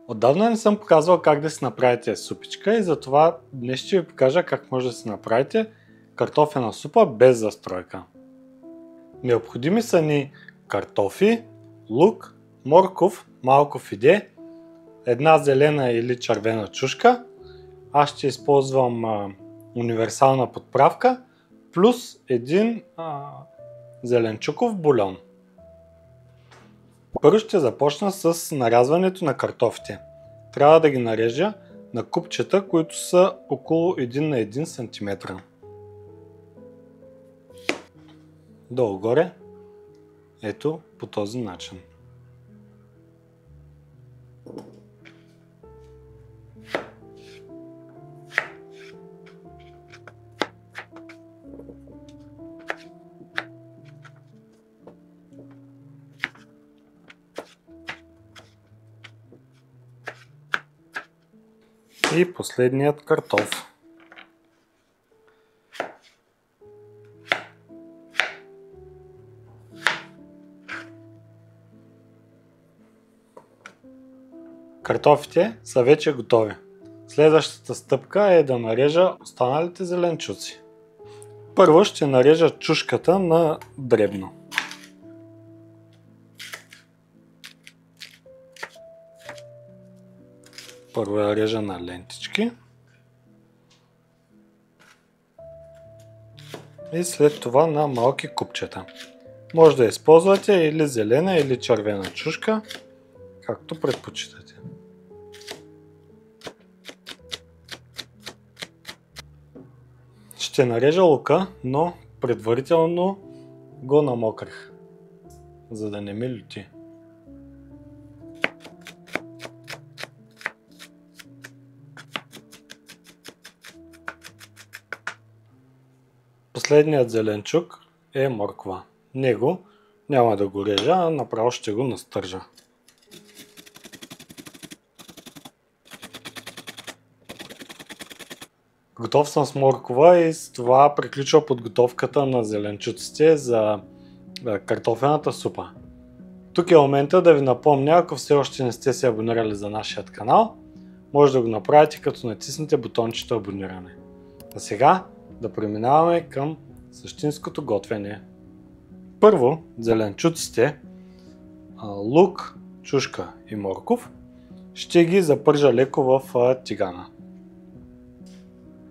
Отдавна не съм показвал как да си направите супичка и затова днес ще ви покажа как може да си направите картофена супа без застройка. Необходими са ни картофи, лук, морков, малко фиде, една зелена или червена чушка. Аз ще използвам универсална подправка плюс един зеленчуков бульон. Първо ще започна с нарязването на картофите. Трябва да ги нарежа на купчета, които са около 1 на 1 см. Долу-горе, ето по този начин. И последният картоф. Картофите са вече готови. Следващата стъпка е да нарежа останалите зеленчуци. Първо ще нарежа чушката на дребно. Първо я режа на лентички и след това на малки купчета. Може да използвате или зелена или червена чушка, както предпочитате. Ще нарежа лука, но предварително го намокрих, за да не ми люти. Последният зеленчук е морква. Него няма да го режа, а направо ще го настържа. Готов съм с моркова и с това приключва подготовката на зеленчуците за картофената супа. Тук е момента да ви напомня, ако все още не сте се абонирали за нашия канал, може да го направите като натиснете бутончето абониране. А сега да преминаваме към същинското готвене. Първо, зеленчуците, лук, чушка и морков, ще ги запържа леко в тигана.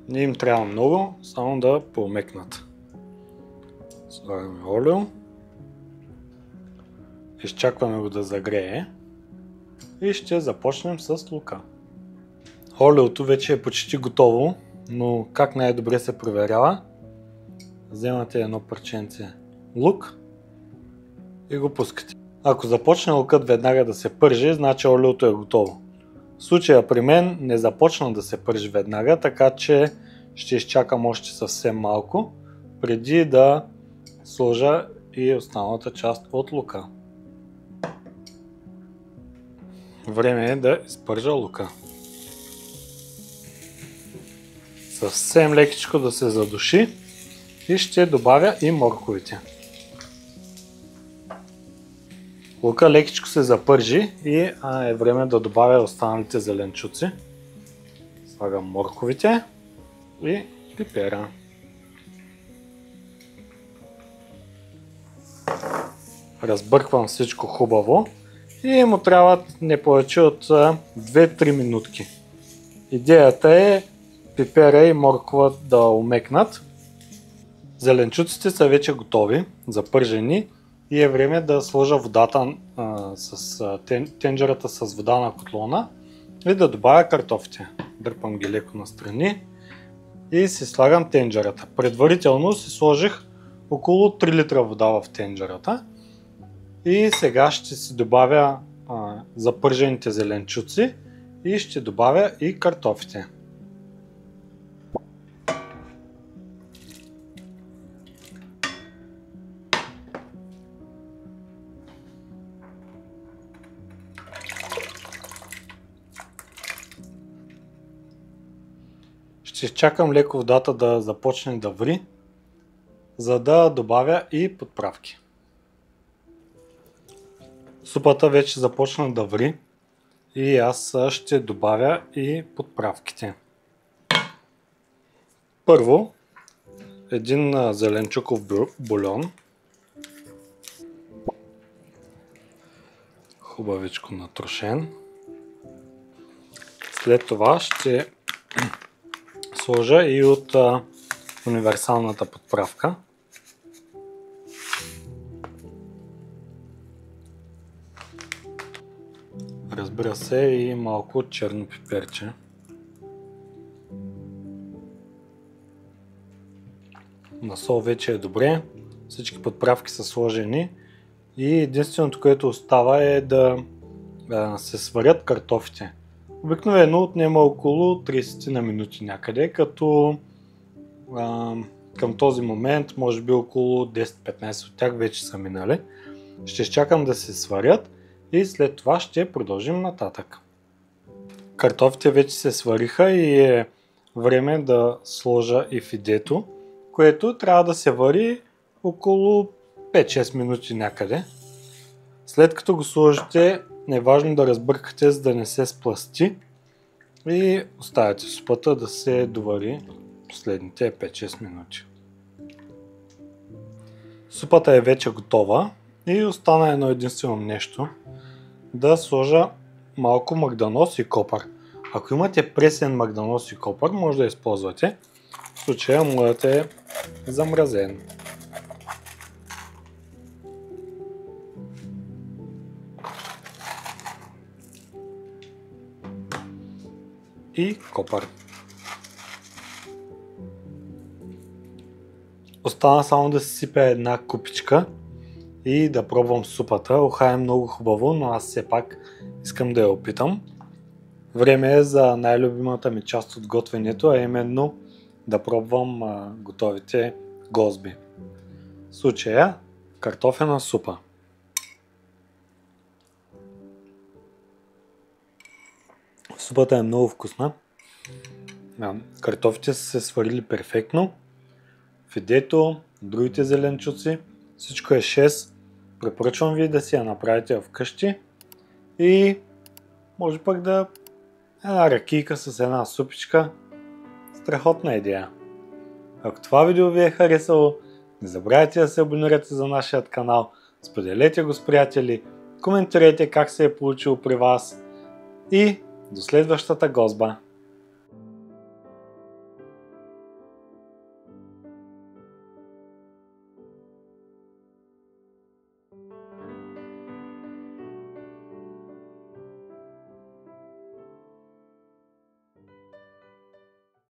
Не им трябва много, само да поумекнат. Слагаме олио, изчакваме го да загрее и ще започнем с лука. Олиото вече е почти готово, но как най-добре се проверява? Вземате едно парченце лук и го пускате. Ако започне лукът веднага да се пържи, значи олиото е готово. В случая при мен не започна да се пържи веднага, така че ще изчакам още съвсем малко, преди да сложа и останалата част от лука. Време е да изпържа лука. Съвсем лекичко да се задуши и ще добавя и морковите. Лука лекичко се запържи и е време да добавя останалите зеленчуци. Слагам морковите и пипера. Разбърквам всичко хубаво и му трябват не повече от 2-3 минутки. Идеята е пипера и моркова да умекнат. Зеленчуците са вече готови, запържени и е време да сложа водата с тенджерата с вода на котлона и да добавя картофите. Дърпам ги леко настрани и си слагам тенджерата. Предварително си сложих около 3 литра вода в тенджерата и сега ще си добавя запържените зеленчуци и ще добавя и картофите. Ще изчакам леко водата да започне да ври, за да добавя и подправки. Супата вече започна да ври И аз ще добавя и подправките. Първо, един зеленчуков бульон. Хубавичко натрошен. След това ще сложа и от универсалната подправка. Разбира се, и малко черно пиперче. На сол вече е добре. Всички подправки са сложени. И единственото, което остава е да се сварят картофите. Обикновено отнема около 30 на минути някъде, като към този момент може би около 10-15 от тях вече са минали. Ще изчакам да се сварят и след това ще продължим нататък. Картофите вече се свариха и е време да сложа и фидето, което трябва да се вари около 5-6 минути някъде. След като го сложите, е важно да разбъркате, за да не се сплъсти и оставяте супата да се довари последните 5-6 минути. Супата е вече готова и остана едно единствено нещо, да сложа малко магданоз и копър. Ако имате пресен магданоз и копър, може да използвате. В случая моят е замразен. И копър. Остана само да си сипя една купичка и да пробвам супата. Оха е много хубаво, но аз все пак искам да я опитам. Време е за най-любимата ми част от готвенето, а именно да пробвам готовите гозби. В случая картофена супа. Супата е много вкусна. Картофите са се сварили перфектно. Фидето, другите зеленчуци, всичко е 6. Препоръчвам ви да си я направите вкъщи и може пък да една ракийка с една супичка. Страхотна идея. Ако това видео ви е харесало, не забравяйте да се абонирате за нашия канал, споделете го с приятели, коментирайте как се е получило при вас и до следващата гозба!